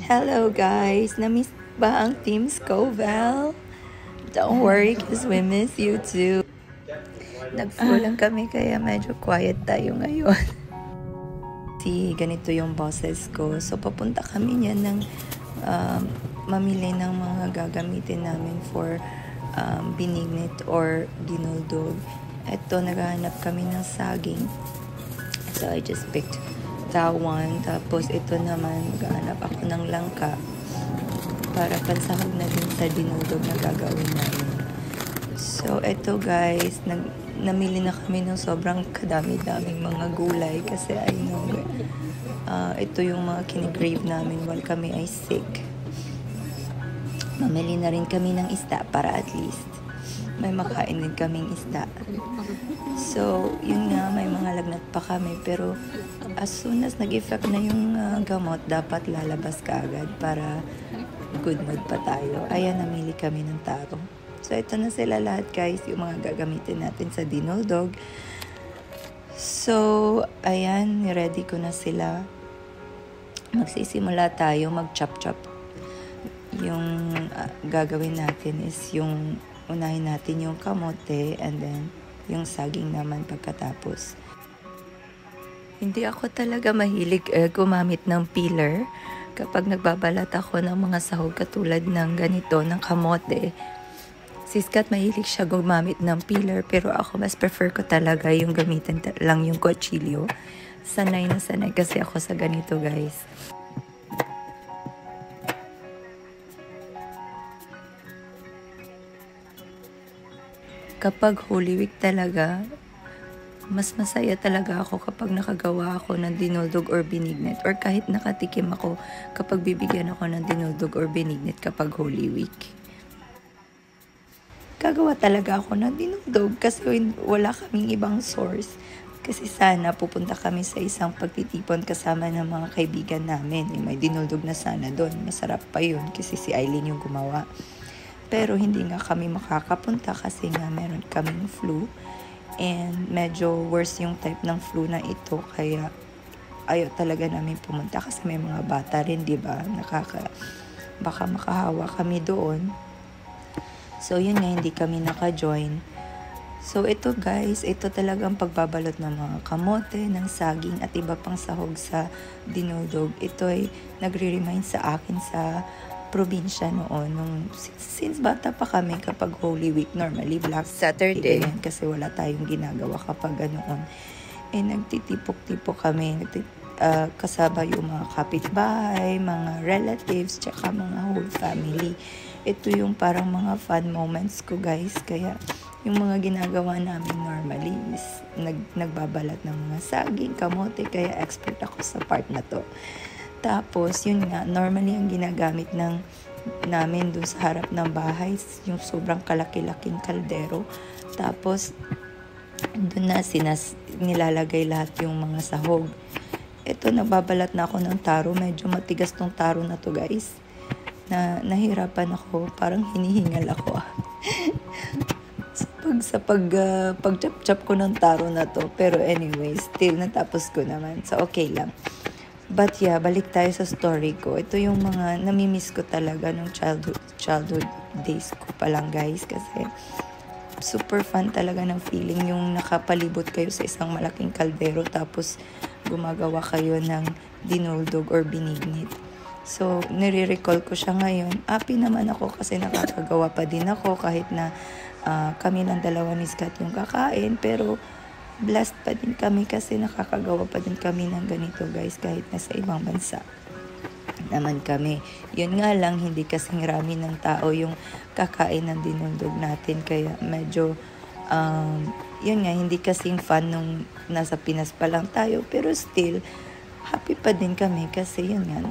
Hello guys! Na-miss ba ang Team Scoville? Don't worry cause we miss you too. Nag-flow lang kami kaya medyo quiet tayo ngayon. Ganito yung bosses ko. So papunta kami niyan ng mamili ng mga gagamitin namin for binignit or dinuldog. Ito, naghahanap kami ng saging. So I just picked that one. Tapos ito naman, maghahanap ako ng langka para pansahog na din sa dinuldog na gagawin namin. So ito guys, namili na kami ng sobrang kadami-daming mga gulay kasi I know ito yung mga kinigrave namin while kami ay sick. Mamili na rin kami ng isda para at least may makain din kaming isda. So, yun nga, may mga lagnat pa kami. Pero, as soon as nag-effect na yung gamot, dapat lalabas ka agad para good mood pa tayo. Ayan, namili kami ng taro. So, ito na sila lahat, guys, yung mga gagamitin natin sa dinuldog. So, ayan, ready ko na sila. Magsisimula tayo, mag-chop-chop. Yung gagawin natin is yung unahin natin yung kamote and then yung saging naman pagkatapos. Hindi ako talaga mahilig gumamit ng peeler kapag nagbabalat ako ng mga sahog katulad ng ganito, ng kamote. Si Scott mahilig siya gumamit ng peeler pero ako mas prefer ko talaga yung gamitin lang yung kutsilyo. Sanay na sanay kasi ako sa ganito guys. Kapag Holy Week talaga, mas masaya talaga ako kapag nakagawa ako ng dinuldog or binignit or kahit nakatikim ako kapag bibigyan ako ng dinuldog or binignit kapag Holy Week. Gagawa talaga ako ng dinuldog kasi wala kaming ibang source. Kasi sana pupunta kami sa isang pagtitipon kasama ng mga kaibigan namin. May dinuldog na sana doon. Masarap pa yun kasi si Eileen yung gumawa. Pero hindi nga kami makakapunta kasi nga meron kaming flu. And medyo worse yung type ng flu na ito. Kaya ayaw talaga namin pumunta kasi may mga bata rin, diba? Baka makahawa kami doon. So yun nga, hindi kami naka-join. So ito guys, ito talagang pagbabalot ng mga kamote, ng saging at iba pang sahog sa dinuldog. Ito ay nagre-remind sa akin sa probinsya noon. Since bata pa kami kapag Holy Week, normally Black Saturday, kasi wala tayong ginagawa kapag ganoon. Nagtitipok-tipok kami, kasama yung mga kapitbahay, mga relatives, tsaka mga whole family. Ito yung parang mga fun moments ko guys, kaya yung mga ginagawa namin normally is nagbabalat ng mga saging, kamote, kaya expert ako sa part na to. Tapos, yun nga, normally ang ginagamit namin doon sa harap ng bahay, yung sobrang kalaki-laking kaldero. Tapos, doon na nilalagay lahat yung mga sahog. Ito, nagbabalat na ako ng taro. Medyo matigas tong taro na to guys. Nahirapan ako, parang hinihingal ako. sa pag-chop-chop ko ng taro na to. Pero anyway, still natapos ko naman. So, okay lang. But yeah, balik tayo sa story ko. Ito yung mga namimiss ko talaga nung childhood days ko pa lang guys. Kasi super fun talaga ng feeling yung nakapalibot kayo sa isang malaking kaldero tapos gumagawa kayo ng dinuldog or binignit. So, nire-recall ko siya ngayon. Happy naman ako kasi nakakagawa pa din ako kahit na kami lang dalawa ni Scott yung kakain. Pero blessed pa din kami kasi nakakagawa pa din kami ng ganito guys kahit nasa ibang bansa naman kami. Yun nga lang, hindi kasing rami ng tao yung kakain ng dinuldog natin kaya medyo yun nga, hindi kasing fun nung nasa Pinas pa lang tayo pero still happy pa din kami kasi yun nga,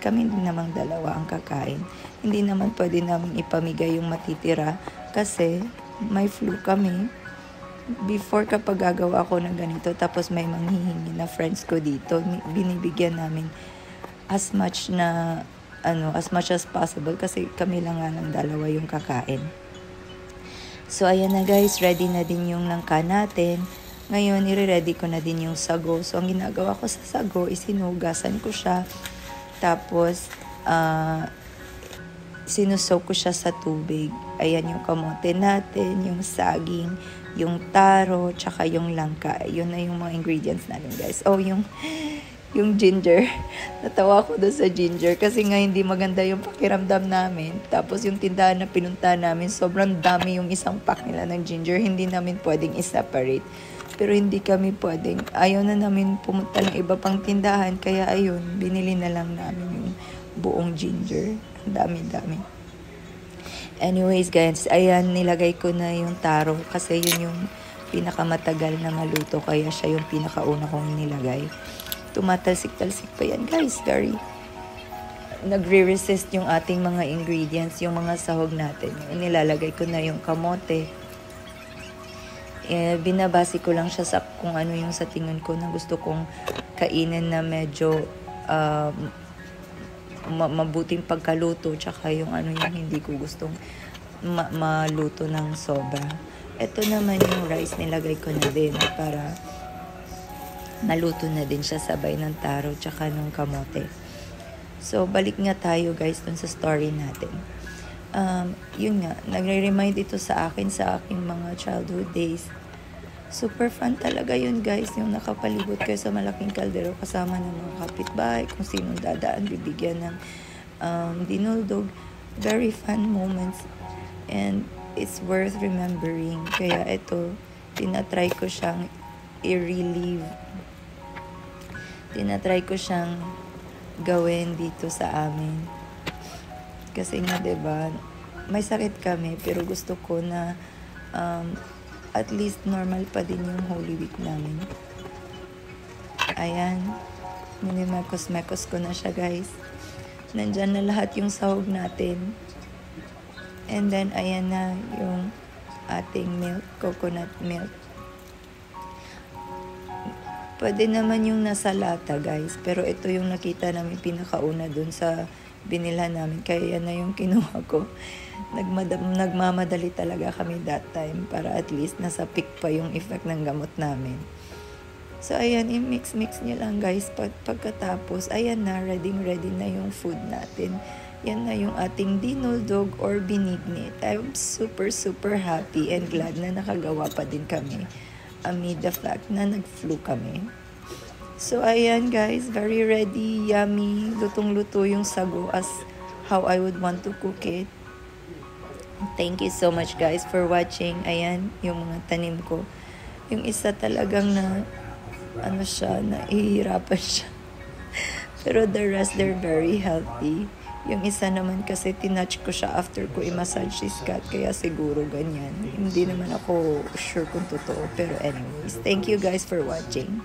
kami din namang dalawa ang kakain. Hindi naman pwede namin ipamigay yung matitira kasi may flu kami. Before kapag gagawa ako ng ganito tapos may manghihingi na friends ko dito, binibigyan namin as much as possible kasi kami lang nga ng dalawa yung kakain. So ayan na guys, ready na din yung langka natin. Ngayon, i-ready ko na din yung sago. So ang ginagawa ko sa sago is hinugasan ko siya Tapos, sinusoak ko siya sa tubig. Ayan yung kamote natin, yung saging, yung taro, tsaka yung langka. Yun na yung mga ingredients natin, guys. Oh, yung ginger. Natawa ko doon sa ginger kasi nga hindi maganda yung pakiramdam namin. Tapos yung tindahan na pinunta namin, sobrang dami yung isang pack nila ng ginger. Hindi namin pwedeng i-separate. Pero hindi kami pwedeng. Ayaw na namin pumunta ng iba pang tindahan. Kaya ayun, binili na lang namin yung buong ginger. Ang dami-dami. Anyways guys, ayan, nilagay ko na yung taro kasi yun yung pinakamatagal na maluto. Kaya siya yung pinakauna kong nilagay. Tumatalsik-talsik pa yan guys. Very nagre-resist yung ating mga ingredients, yung mga sahog natin. Nilalagay ko na yung kamote. Binabase ko lang siya sa kung ano yung sa tingin ko na gusto kong kainin na medyo mabuting pagkaluto, tsaka yung ano yung hindi ko gustong maluto ng sobra. Ito naman yung rice, nilagay ko na din para maluto na din siya sabay ng taro tsaka ng kamote. So, balik nga tayo guys dun sa story natin. Yun nga, nagre-remind ito sa akin sa aking mga childhood days. Super fun talaga yun guys, yung nakapalibot kayo sa malaking kaldero kasama ng mga kapitbahay, kung sinong dadaan bibigyan ng dinuldog. Very fun moments and it's worth remembering. Kaya ito, tinatry ko siyang i-relieve. Tinatry ko siyang gawin dito sa amin. Kasi nga, diba, may sakit kami pero gusto ko na at least normal pa din yung Holy Week namin. Ayan. Minimekos-mekos ko na siya guys. Nandyan na lahat yung sahog natin. And then, ayan na yung ating milk, coconut milk. Pwede naman yung nasa lata guys. Pero ito yung nakita namin pinakauna dun sa binila namin. Kaya yan na yung kinuha ko. Nagmamadali talaga kami that time para at least nasa peak pa yung effect ng gamot namin. So, ayan, i-mix-mix nyo lang guys. Pagkatapos, ayan na, ready na yung food natin. Yan na yung ating dinuldog or binignit. I'm super happy and glad na nakagawa pa din kami amid the fact na nag-flu kami. So, ayan guys, very ready, yummy, lutong-luto yung sago as how I would want to cook it. Thank you so much guys for watching. Ayan, yung mga tanim ko. Yung isa talagang na, nahihirapan siya. Pero the rest, they're very healthy. Yung isa naman kasi tinouch ko siya after ko i-massage si Scott. Kaya siguro ganyan. Hindi naman ako sure kung totoo. Pero anyways, thank you guys for watching.